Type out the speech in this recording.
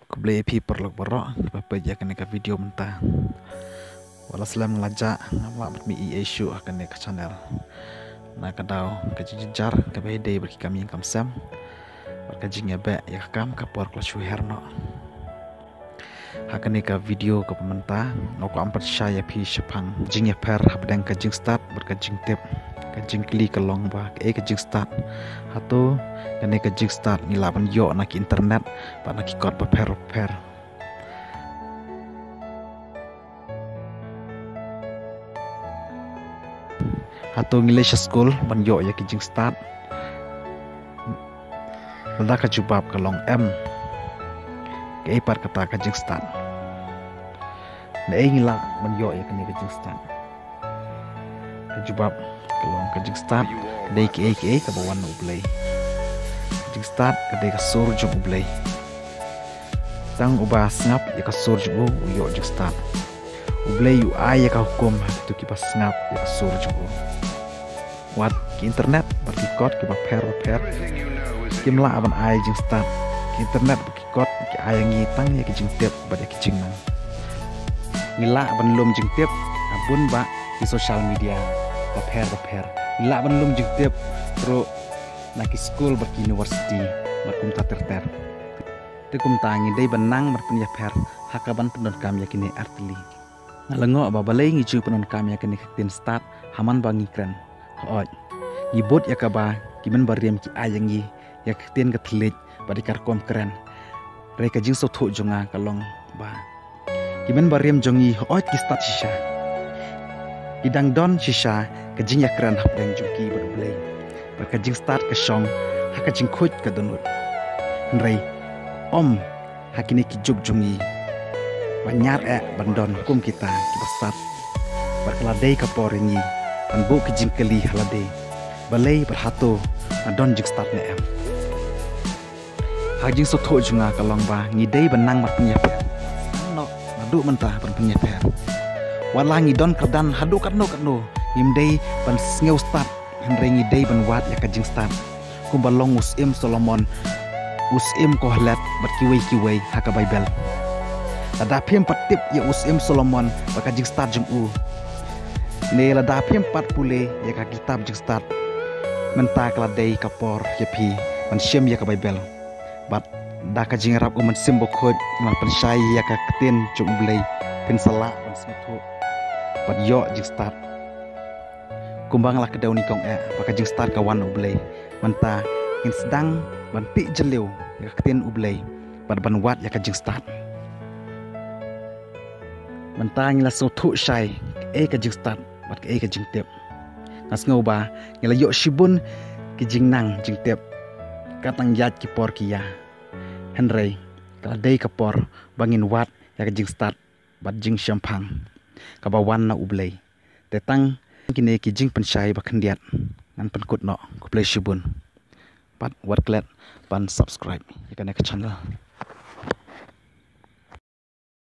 Kublai pi perlok borok apa ya kena ke video mentah. Wala selam ngelajak ngamak bermi isu akan ke channel. Nak kadau ke jejar ke bede bagi kami yang kamsam. Berkajing ya be ya kam kapor kelas herno. Akan ke video ke pementah nok ampat saya pi sepang jing ya per habdang kajing start berkajing tip kajing kli ke long ba kajing start atau kene kajing start nilaban yo nak internet pa nak ikot per atau English school ban yo ya kajing start benda ka jubab ke long m ke par kata kajing start na ngila ban yo ya kene kajing start jubab kelong kajing start dei ke ke bawan ublay kajing start kadai ka sur jung ublay tang ubah ngap ya ka sur jung yo jing start ublay yu ay ya ka hukum tu ki pas ngap ya ka sur jung wat ki internet berkikot ki per kimla aban ay jing start ki internet berkikot ki ay ngi tang ya ki jing tip bad ya ki jing nang ngila ban lum jing tip abun ba di social media per la ban lum jing tip pro nak school ber university berkum terter te kum tangi dei benang berpun ya per hakaban pendon kam yakini artili ngalengo ba balai ngi pendon kam yakini tin start haman bangi kren oj ngibot yakaba kimen bariam ki ayangi yak tin ka thlik badikar kom kren reka jing so tho jonga kalong ba kimen bariam jongi oj ki start shisha idang don shisha kajing yakran hapdeng juki berblay berkajing start ke song hakajing khoj ka donut nrei om hakini ki juk jungi banyar bandon hukum kita ki basat berkeladai ka poringi anbu ki jingkeli halade balai berhato adon jing start ne em hajing so tho junga kalong ba ngidei benang marpunya per no madu mentah berpunya per walangi don kerdan hadu karno imdei ban ngeu start henrengi dei ban wat ya kajing start kumbalong usim Solomon usim kohlet berkiwei haka bible ada pem patip ya usim Solomon bakajing start jung ne lada pem pat pule ya ka kitab jing start menta kladei kapor ya pi man syem ya ka bible bat da kajing rap man simbo khoj man pensai ya ka ketin jung blei pensala ban smutho pat yo jing start kumbang lah kedau ni kong pakai jing start kawan ublay menta in sedang banti jeliu ya ketin ublay pada ban wat ya kajing start menta ngila so thu shai kajing start bat kajing tip nas ngoba ngila yo shibun kijing nang jing tip katang yat ki por kia henrei kaladei kapor bangin wat ya kajing start bat jing syampang kabawan na ublay tetang kini ki jing pensai bakendiat ngan penkut no kuplay shibun pat wat klet pan subscribe ya ke channel